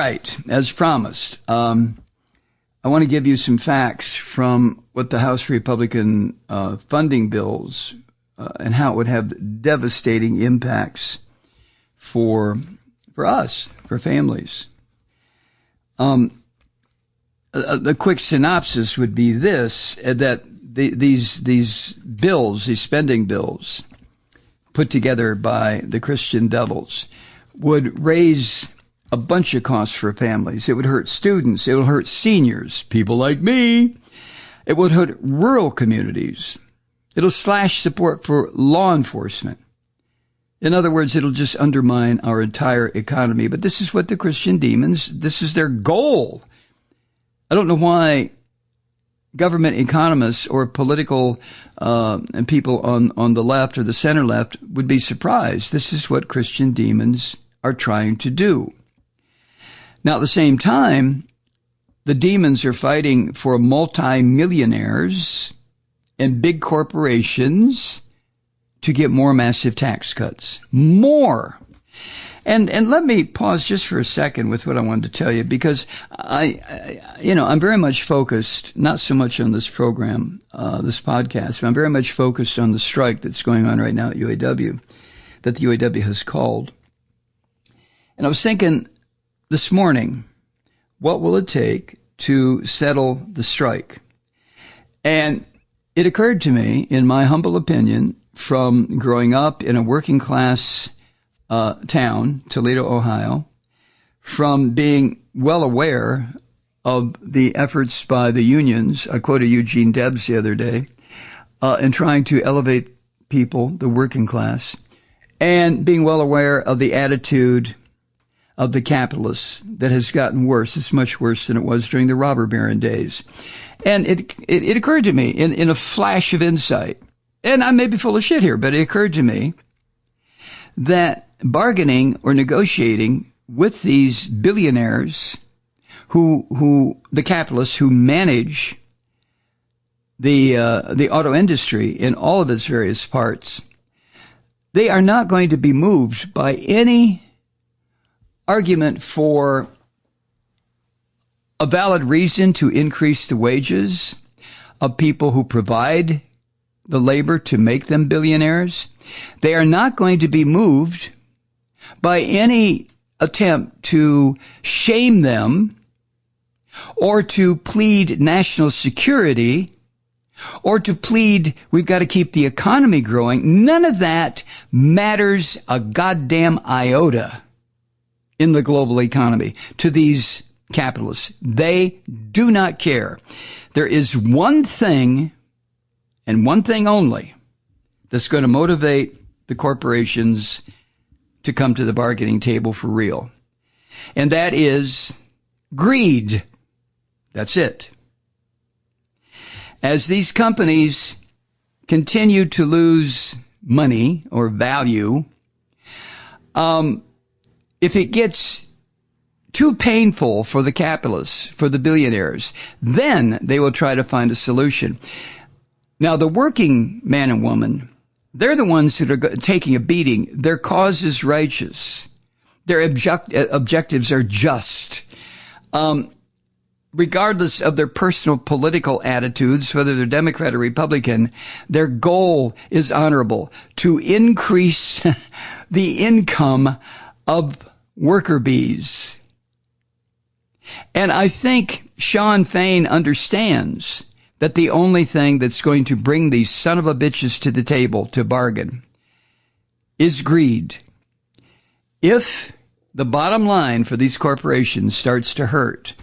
right, as promised, I want to give you some facts from what the House Republican funding bills and how it would have devastating impacts for us, for families. The quick synopsis would be this, that these bills, these spending bills put together by the Christian devils would raise a bunch of costs for families. It would hurt students. It would hurt seniors, people like me. It would hurt rural communities. It'll slash support for law enforcement. In other words, it'll just undermine our entire economy. But this is what the Christian demons, this is their goal. I don't know why government economists or political and people on the left or the center left would be surprised. This is what Christian demons are trying to do. Now, at the same time, the demons are fighting for multi-millionaires and big corporations to get more massive tax cuts. More. And let me pause just for a second with what I wanted to tell you, because I'm very much focused, not so much on this program, this podcast, but I'm very much focused on the strike that's going on right now at UAW, that the UAW has called. And I was thinking this morning, what will it take to settle the strike? And it occurred to me, in my humble opinion, from growing up in a working class town, Toledo, Ohio, from being well aware of the efforts by the unions. I quoted Eugene Debs the other day, in trying to elevate people, the working class, and being well aware of the attitude of the capitalists that has gotten worse. It's much worse than it was during the robber baron days. And it occurred to me in a flash of insight, and I may be full of shit here, but it occurred to me that bargaining or negotiating with these billionaires who the capitalists who manage the auto industry in all of its various parts, they are not going to be moved by any argument for a valid reason to increase the wages of people who provide the labor to make them billionaires. They are not going to be moved by any attempt to shame them or to plead national security or to plead we've got to keep the economy growing. None of that matters a goddamn iota in the global economy to these capitalists. They do not care. There is one thing and one thing only that's going to motivate the corporations to come to the bargaining table for real. And that is greed. That's it. As these companies continue to lose money or value, if it gets too painful for the capitalists, for the billionaires, then they will try to find a solution. Now, the working man and woman, they're the ones that are taking a beating. Their cause is righteous. Their objectives are just. Regardless of their personal political attitudes, whether they're Democrat or Republican, their goal is honorable: to increase the income of worker bees. And I think Sean Fain understands that the only thing that's going to bring these son of a bitches to the table to bargain is greed. If the bottom line for these corporations starts to hurt,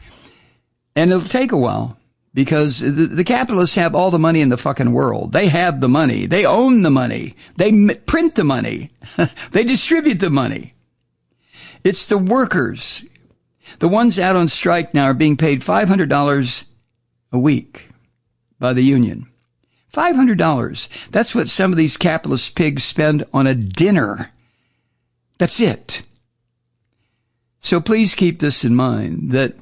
and it'll take a while, because the capitalists have all the money in the fucking world. They have the money. They own the money. They print the money. They distribute the money. It's the workers. The ones out on strike now are being paid $500 a week by the union. $500. That's what some of these capitalist pigs spend on a dinner. That's it. So please keep this in mind, that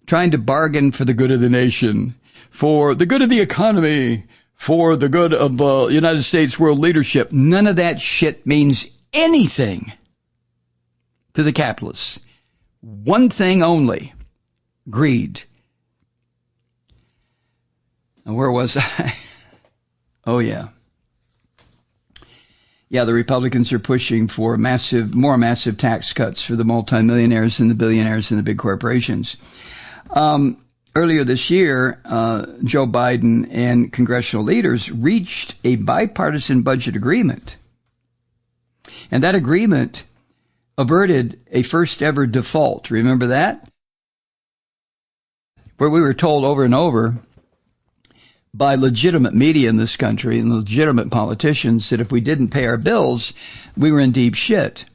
trying to bargain for the good of the nation, for the good of the economy, for the good of United States world leadership, none of that shit means anything to the capitalists. one thing only: greed. And where was I? Oh, yeah. Yeah, the Republicans are pushing for more massive tax cuts for the multimillionaires and the billionaires and the big corporations. Earlier this year, Joe Biden and congressional leaders reached a bipartisan budget agreement. And that agreement averted a first ever default. Remember that? Where we were told over and over by legitimate media in this country and legitimate politicians that if we didn't pay our bills, we were in deep shit.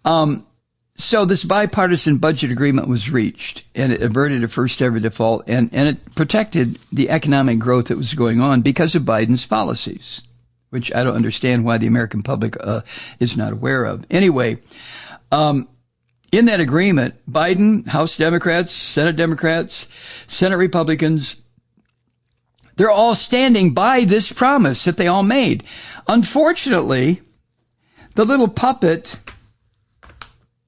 So this bipartisan budget agreement was reached, and it averted a first ever default, and it protected the economic growth that was going on because of Biden's policies, which I don't understand why the American public is not aware of. Anyway, in that agreement, Biden, House Democrats, Senate Republicans, they're all standing by this promise that they all made. Unfortunately, the little puppet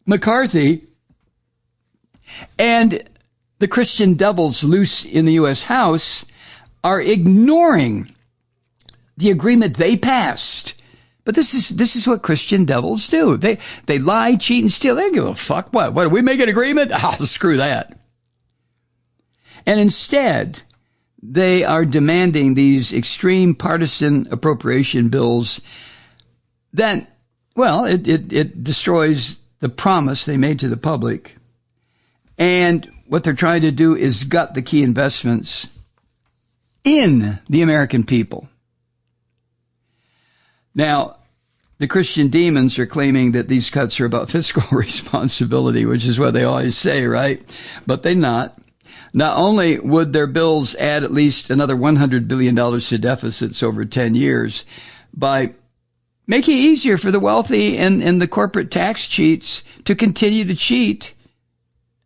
McCarthy and the Christian devils loose in the U.S. House are ignoring the agreement they passed. But this is what Christian devils do. They lie, cheat, and steal. They don't give a fuck. What do we make an agreement? Oh, screw that. And instead, they are demanding these extreme partisan appropriation bills that, well, it destroys the promise they made to the public. And what they're trying to do is gut the key investments in the American people. Now, the Christian demons are claiming that these cuts are about fiscal responsibility, which is what they always say, right? But they're not. Not only would their bills add at least another $100 billion to deficits over 10 years by making it easier for the wealthy and the corporate tax cheats to continue to cheat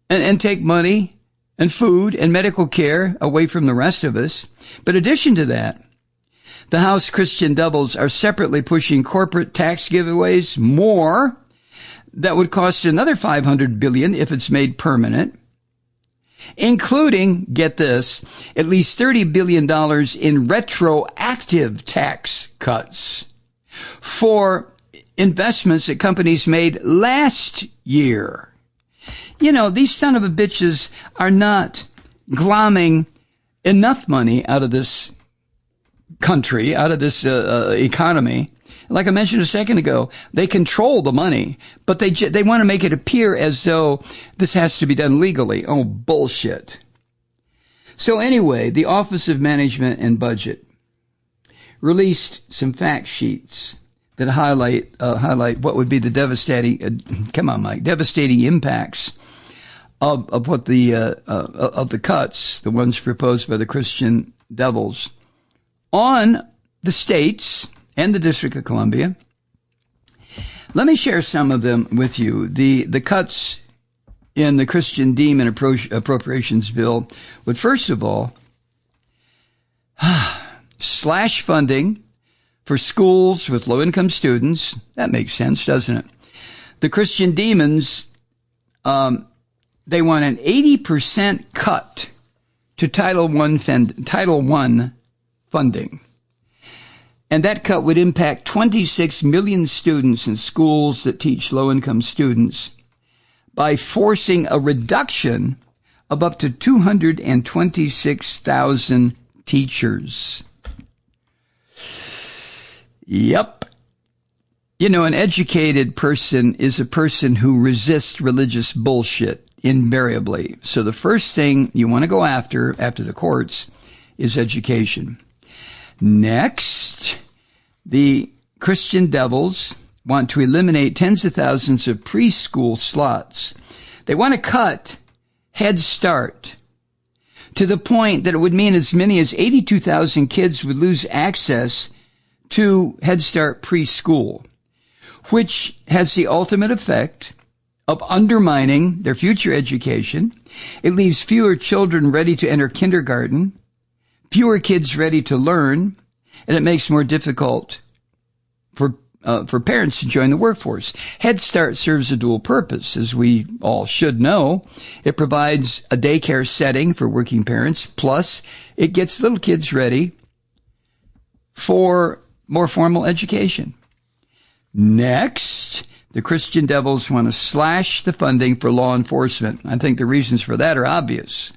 and take money and food and medical care away from the rest of us. But in addition to that, the House Christian devils are separately pushing corporate tax giveaways more that would cost another $500 billion if it's made permanent, including, get this, at least $30 billion in retroactive tax cuts for investments that companies made last year. You know, these son of a bitches are not glomming enough money out of this country, out of this economy. Like I mentioned a second ago, they control the money, but they want to make it appear as though this has to be done legally. Oh, bullshit. So anyway, the Office of Management and Budget released some fact sheets that highlight what would be the devastating, devastating impacts of what of the cuts, the ones proposed by the Christian devils, on the states and the District of Columbia. Let me share some of them with you. The cuts in the Christian demon appropriations bill would, first of all, slash funding for schools with low-income students. That makes sense, doesn't it? The Christian demons, they want an 80% cut to Title I funding. And that cut would impact 26 million students in schools that teach low-income students by forcing a reduction of up to 226,000 teachers. Yep. You know, an educated person is a person who resists religious bullshit invariably. So the first thing you want to go after the courts, is education. Next, the Christian devils want to eliminate tens of thousands of preschool slots. They want to cut Head Start to the point that it would mean as many as 82,000 kids would lose access to Head Start preschool, which has the ultimate effect of undermining their future education. It leaves fewer children ready to enter kindergarten, fewer kids ready to learn, and it makes more difficult for for parents to join the workforce. Head Start serves a dual purpose, as we all should know. It provides a daycare setting for working parents, plus it gets little kids ready for more formal education. Next, the Christian Devils want to slash the funding for law enforcement. I think the reasons for that are obvious.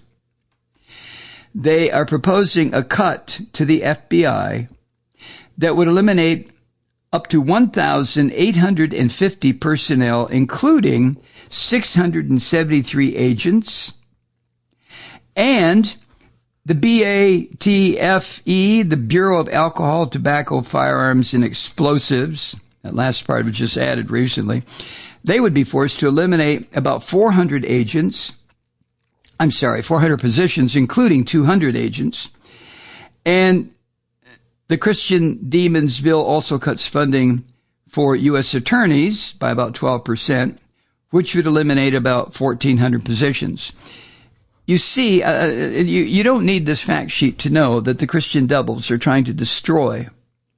They are proposing a cut to the FBI that would eliminate up to 1,850 personnel, including 673 agents, and the BATFE, the Bureau of Alcohol, Tobacco, Firearms, and Explosives, that last part was just added recently, they would be forced to eliminate about 400 positions, including 200 agents. And the Christian Demons bill also cuts funding for U.S. attorneys by about 12%, which would eliminate about 1,400 positions. You see, you don't need this fact sheet to know that the Christian Devils are trying to destroy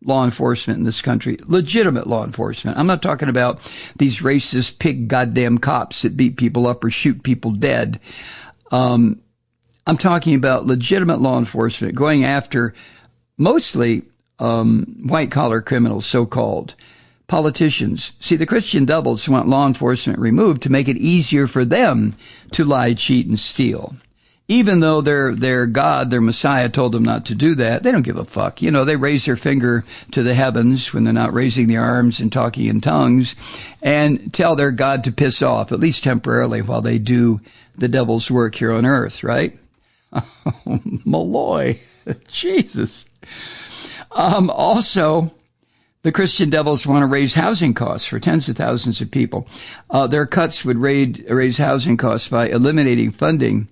law enforcement in this country, legitimate law enforcement. I'm not talking about these racist pig goddamn cops that beat people up or shoot people dead. I'm talking about legitimate law enforcement going after mostly white-collar criminals, so-called politicians. See, the Christian Devils want law enforcement removed to make it easier for them to lie, cheat, and steal. Even though their God, their Messiah, told them not to do that, they don't give a fuck. You know, they raise their finger to the heavens when they're not raising their arms and talking in tongues and tell their God to piss off, at least temporarily, while they do the devil's work here on earth, right? Malloy. Jesus. Also, the Christian Devils want to raise housing costs for tens of thousands of people. Their cuts would raise housing costs by eliminating funding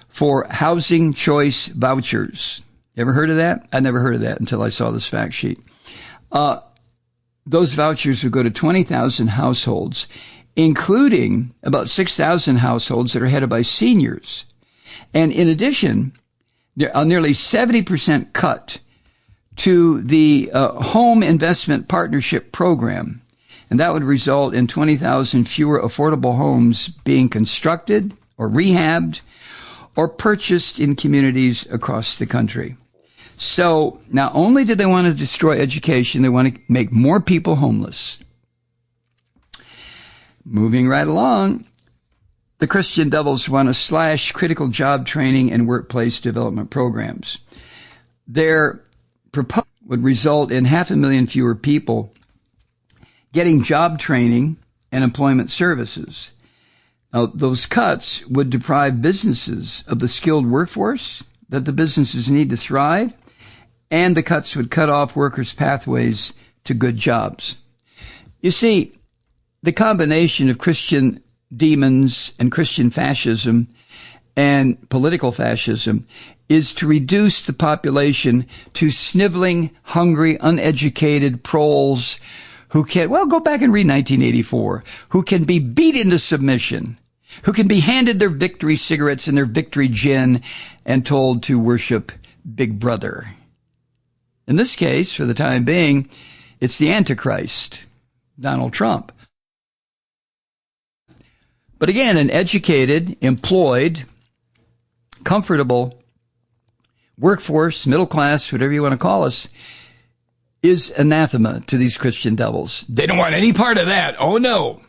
for housing choice vouchers. You ever heard of that? I never heard of that until I saw this fact sheet. Those vouchers would go to 20,000 households, including about 6,000 households that are headed by seniors. And in addition, a nearly 70% cut to the Home Investment Partnership Program. And that would result in 20,000 fewer affordable homes being constructed or rehabbed or purchased in communities across the country. So not only do they want to destroy education, they want to make more people homeless. Moving right along, the Christian Devils want to slash critical job training and workplace development programs. Their proposal would result in 500,000 fewer people getting job training and employment services. Now, those cuts would deprive businesses of the skilled workforce that the businesses need to thrive, and the cuts would cut off workers' pathways to good jobs. You see, the combination of Christian demons and Christian fascism and political fascism is to reduce the population to sniveling, hungry, uneducated proles who can, well, go back and read 1984, who can be beat into submission, who can be handed their victory cigarettes and their victory gin and told to worship Big Brother. In this case, for the time being, it's the Antichrist, Donald Trump. But again, an educated, employed, comfortable workforce, middle class, whatever you want to call us, is anathema to these Christian devils. They don't want any part of that. Oh, no.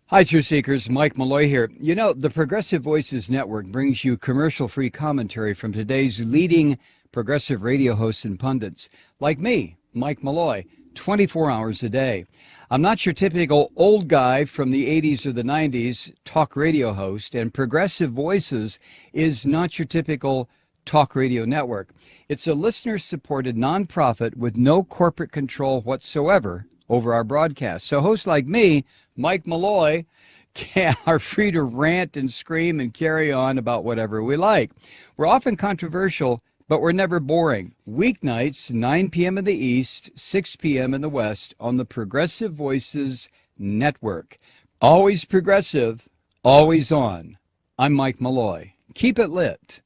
Hi, Truth Seekers. Mike Malloy here. You know, the Progressive Voices Network brings you commercial-free commentary from today's leading progressive radio hosts and pundits, like me, Mike Malloy, 24 hours a day. I'm not your typical old guy from the 80s or the 90s talk radio host, and Progressive Voices is not your typical talk radio network. It's a listener-supported nonprofit with no corporate control whatsoever over our broadcast. So hosts like me, Mike Malloy, are free to rant and scream and carry on about whatever we like. We're often controversial, but we're never boring. Weeknights, 9 p.m. in the East, 6 p.m. in the West on the Progressive Voices Network. Always progressive, always on. I'm Mike Malloy. Keep it lit.